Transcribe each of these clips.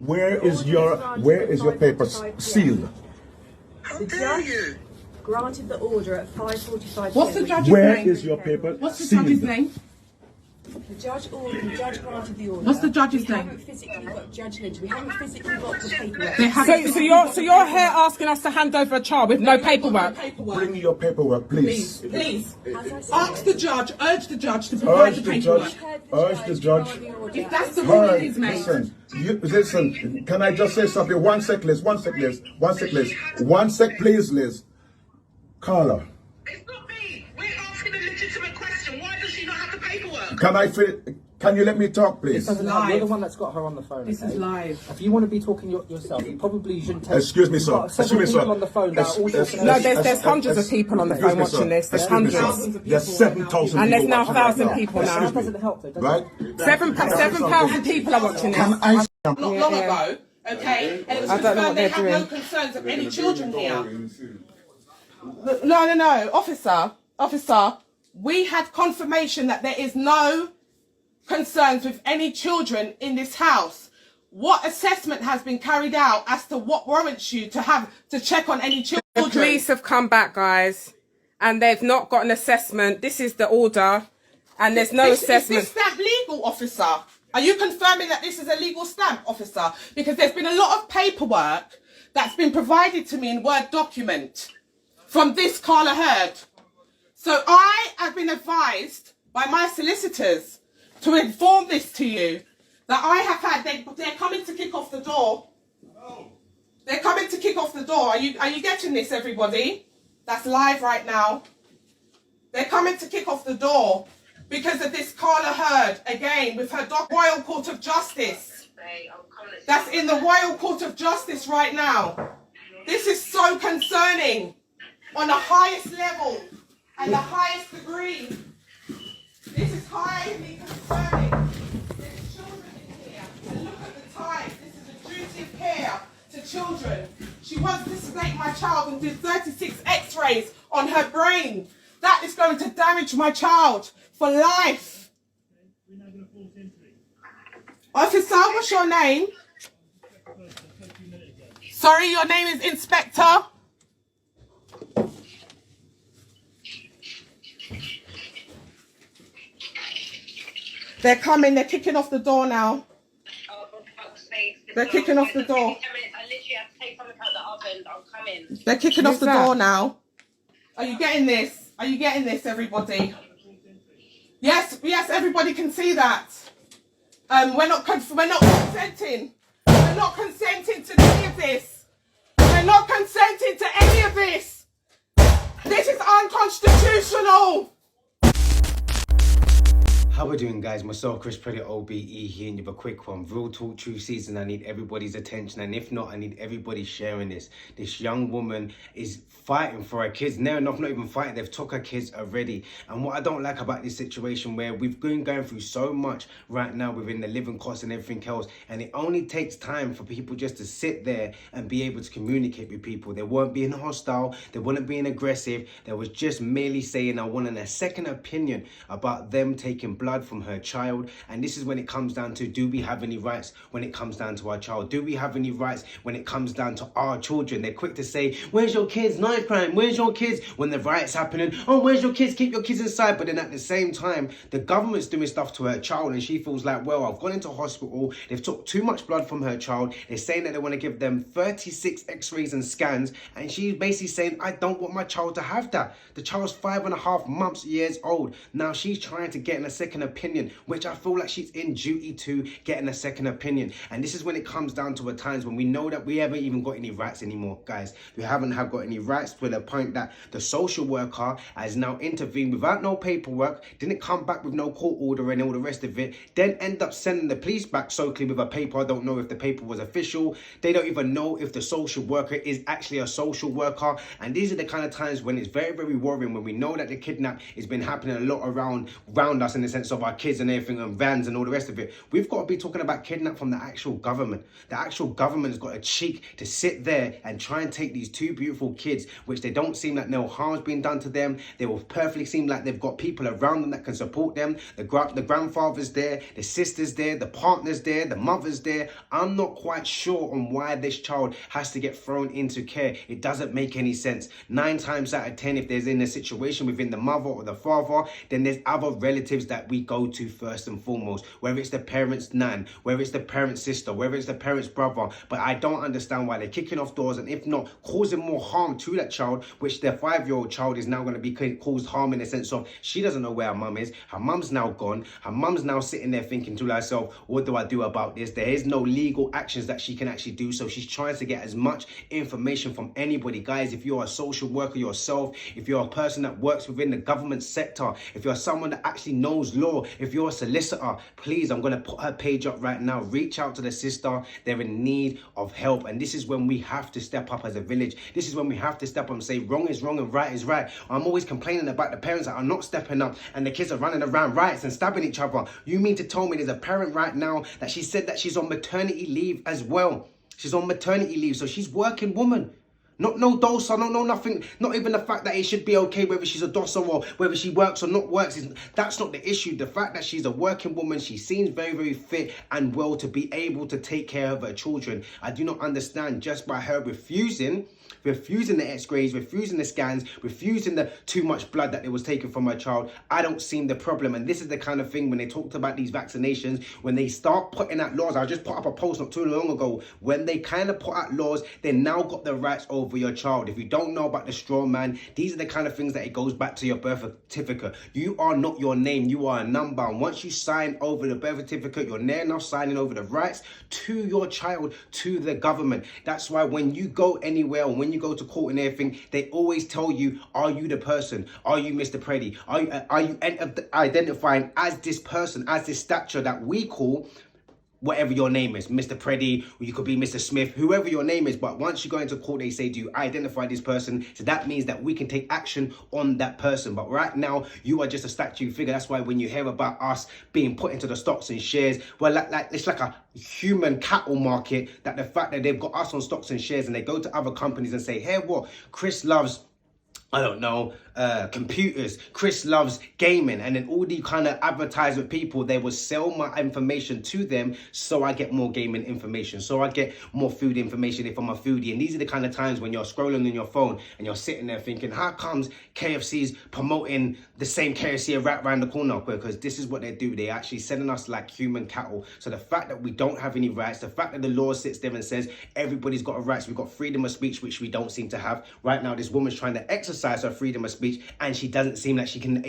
Where is your papers sealed? The judge granted the order at 5:45. What's the judge's Where name? is your paper What's the sealed? judge's name? The judge granted the order. What's the judge's we name? Haven't physically got Judge Lynch. We haven't physically got the paperwork. They haven't. So you're here asking us to hand over a child with no paperwork? Bring me your paperwork, please. Please. As I said, Ask the judge, urge the judge to provide the paperwork. Urge the judge. grant the order. If that's the All ruling right, he's made. listen, can I just say something? One sec, Liz. One sec, please, Liz. Carla, It's not me. We're asking a legitimate question. Why does she not have the paperwork? can you let me talk, please? Doesn't matter. You're the one that's got her on the phone. This okay? is live. If you want to be talking yourself, you probably shouldn't take. Excuse me, You've sir. got several Excuse me, sir. people on the phone that are all talking No, over- there's hundreds of people on the phone watching this. There's hundreds. There's 7,000 And there's people now watching right 1,000 now. people That now. doesn't help, though, does Right? it? 7,000 people are watching Can this. I? Not long ago, okay, and it was I don't know confirmed what they they're have no doing. concerns of any children here. No, officer, we had confirmation that there is no concerns with any children in this house. What assessment has been carried out as to what warrants you to check on any children? The police have come back, guys, and they've not got an assessment. This is the order, and there's no assessment. Is this stamp legal, officer? Are you confirming that this is a legal stamp, officer? Because there's been a lot of paperwork that's been provided to me in Word document from this Carla Hurd. So I have been advised by my solicitors to inform this to you, that I have had, they're coming to kick off the door. They're coming to kick off the door. Are you getting this, everybody? That's live right now. They're coming to kick off the door because of this Carla Hurd, again, with her Royal Court of Justice. That's in the Royal Court of Justice right now. This is so concerning on the highest level and the highest degree. This is highly concerning. There's children in here. And look at the time. This is a duty of care to children. She wants to sedate my child and do 36 x-rays on her brain. That is going to damage my child for life. Officer, what's your name? Sorry, your name is Inspector? They're coming, they're kicking off the door now. Oh, for fuck's sake. They're kicking off the door. 10 minutes. I literally have to take something out the oven. I'm coming. They're kicking off Who's the that? door now. Are you getting this? Are you getting this, everybody? Yes, everybody can see that. We're not consenting. We're not consenting to any of this. We're not consenting to any of this. This is unconstitutional. How we doing, guys? Myself, Chris Predator OBE here, and you have a quick one. Real talk, true season. I need everybody's attention, and if not, I need everybody sharing this. This young woman is fighting for her kids. Near enough, not even fighting. They've took her kids already. And what I don't like about this situation, where we've been going through so much right now within the living costs and everything else, and it only takes time for people just to sit there and be able to communicate with people. They weren't being hostile. They weren't being aggressive. They was just merely saying, I wanted a second opinion about them taking blood from her child. And this is when it comes down to, do we have any rights when it comes down to our child? Do we have any rights when it comes down to our children? They're quick to say, where's your kids? Knife crime, where's your kids? When the riot's happening, oh, where's your kids? Keep your kids inside. But then at the same time, the government's doing stuff to her child, and she feels like, well, I've gone into hospital, they've took too much blood from her child, they're saying that they want to give them 36 x-rays and scans, and she's basically saying, I don't want my child to have that. The child's 5.5 months, years old. Now she's trying to get a second opinion, which I feel like she's in duty to getting a second opinion. And this is when it comes down to times when we know that we haven't even got any rights anymore, guys. We haven't got any rights, to the point that the social worker has now intervened without no paperwork, didn't come back with no court order and all the rest of it, then end up sending the police back so clear with a paper. I don't know if the paper was official. They don't even know if the social worker is actually a social worker. And these are the kind of times when it's very, very worrying, when we know that the kidnap has been happening a lot around us, in the sense sense of our kids and everything and vans and all the rest of it. We've got to be talking about kidnap from the actual government. The actual government has got a cheek to sit there and try and take these two beautiful kids, which they don't seem like no harm's been done to them. They will perfectly seem like they've got people around them that can support them. The grandfather's there, the sister's there, the partner's there, the mother's there. I'm not quite sure on why this child has to get thrown into care. It doesn't make any sense. 9 times out of 10, if there's in a situation within the mother or the father, then there's other relatives that we go to first and foremost, whether it's the parent's nan, whether it's the parent's sister, whether it's the parent's brother. But I don't understand why they're kicking off doors and if not causing more harm to that child, which their 5-year-old child is now going to be caused harm in the sense of she doesn't know where her mum is. Her mum's now gone. Her mum's now sitting there thinking to herself, what do I do about this? There is no legal actions that she can actually do. So she's trying to get as much information from anybody. Guys, if you're a social worker yourself, if you're a person that works within the government sector, if you're someone that actually knows law, if you're a solicitor, please, I'm going to put her page up right now. Reach out to the sister. They're in need of help. And this is when we have to step up as a village. This is when we have to step up and say wrong is wrong and right is right. I'm always complaining about the parents that are not stepping up and the kids are running around riots and stabbing each other. You mean to tell me there's a parent right now that she said that she's on maternity leave as well? She's on maternity leave, so she's working woman. Not no dosa, no nothing. Not even the fact that it should be okay whether she's a dosa or whether she works or not works. That's not the issue. The fact that she's a working woman, she seems very, very fit and well to be able to take care of her children. I do not understand just by her refusing the x-rays, refusing the scans, refusing the too much blood that it was taken from her child. I don't see the problem. And this is the kind of thing when they talked about these vaccinations, when they start putting out laws. I just put up a post not too long ago. When they kind of put out laws, they now got the rights over your child. If you don't know about the straw man, these are the kind of things that it goes back to your birth certificate. You are not your name, you are a number. And once you sign over the birth certificate, you're now signing over the rights to your child, to the government. That's why when you go anywhere, or when you go to court and everything, they always tell you, are you the person? Are you Mr. Preddy? Are you identifying as this person, as this stature that we call whatever your name is, Mr. Preddy, or you could be Mr. Smith, whoever your name is. But once you go into court, they say, do you identify this person? So that means that we can take action on that person. But right now, you are just a statue figure. That's why when you hear about us being put into the stocks and shares, well, it's like a human cattle market, that the fact that they've got us on stocks and shares and they go to other companies and say, hey, what? Chris loves, I don't know, computers. Chris loves gaming. And then all the kind of advertisement people, they will sell my information to them so I get more gaming information, so I get more food information if I'm a foodie. And these are the kind of times when you're scrolling on your phone and you're sitting there thinking, how comes KFC's promoting the same KFC right around the corner? Because this is what they do. They're actually selling us like human cattle. So the fact that we don't have any rights, the fact that the law sits there and says everybody's got a rights, we've got freedom of speech, which we don't seem to have. Right now, this woman's trying to exercise her freedom of speech, and she doesn't seem like she can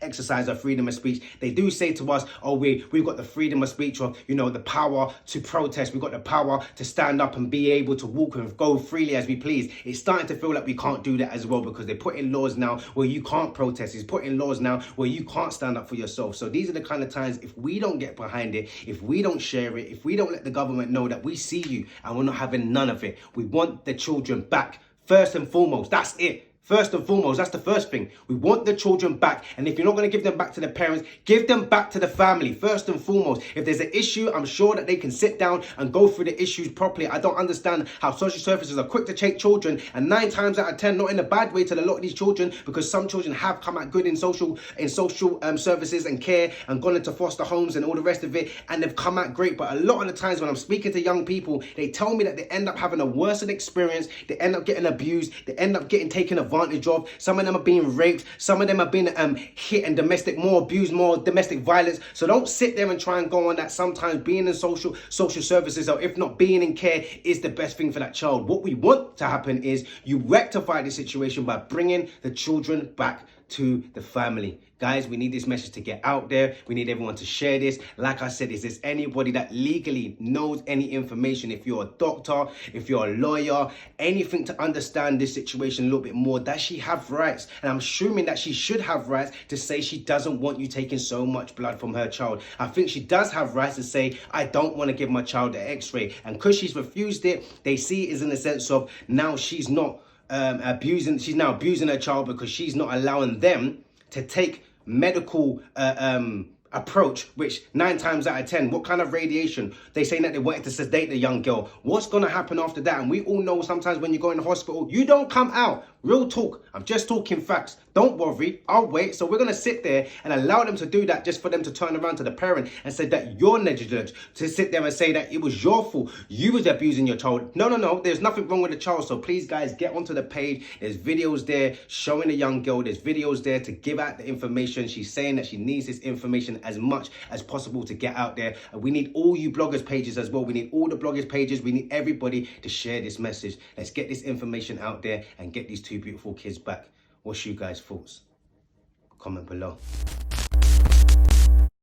exercise her freedom of speech. They do say to us, oh, we've got the freedom of speech, or, you know, the power to protest. We've got the power to stand up and be able to walk and go freely as we please. It's starting to feel like we can't do that as well, because they put in laws now where you can't protest. It's put in laws now where you can't stand up for yourself. So these are the kind of times, if we don't get behind it, if we don't share it, if we don't let the government know that we see you and we're not having none of it, we want the children back. First and foremost, that's it. First and foremost, that's the first thing. We want the children back. And if you're not going to give them back to the parents, give them back to the family. First and foremost, if there's an issue, I'm sure that they can sit down and go through the issues properly. I don't understand how social services are quick to take children, and 9 times out of 10, not in a bad way to a lot of these children, because some children have come out good in social services and care and gone into foster homes and all the rest of it, and they've come out great. But a lot of the times when I'm speaking to young people, they tell me that they end up having a worse experience. They end up getting abused. They end up getting taken advantage of. Some of them are being raped. Some of them are being hit and more domestic violence. So don't sit there and try and go on that sometimes being in social services, or if not being in care, is the best thing for that child. What we want to happen is you rectify the situation by bringing the children back to the family. Guys, we need this message to get out there. We need everyone to share this. Like I said, is there anybody that legally knows any information? If you're a doctor, if you're a lawyer, anything to understand this situation a little bit more, does she have rights? And I'm assuming that she should have rights to say she doesn't want you taking so much blood from her child. I think she does have rights to say, I don't want to give my child an x-ray. And because she's refused it, they see it as in the sense of now she's not she's now abusing her child, because she's not allowing them to take medical approach, which 9 times out of 10, what kind of radiation? They saying that they wanted to sedate the young girl. What's going to happen after that? And we all know sometimes when you go in the hospital, you don't come out. Real talk. I'm just talking facts. Don't worry. I'll wait. So we're going to sit there and allow them to do that just for them to turn around to the parent and say that you're negligent, to sit there and say that it was your fault. You was abusing your child. No. There's nothing wrong with the child. So please, guys, get onto the page. There's videos there showing the young girl. There's videos there to give out the information. She's saying that she needs this information as much as possible to get out there. And we need all you bloggers pages as well. We need all the bloggers pages. We need everybody to share this message. Let's get this information out there and get these 2 beautiful kids back. What's you guys' thoughts? Comment below.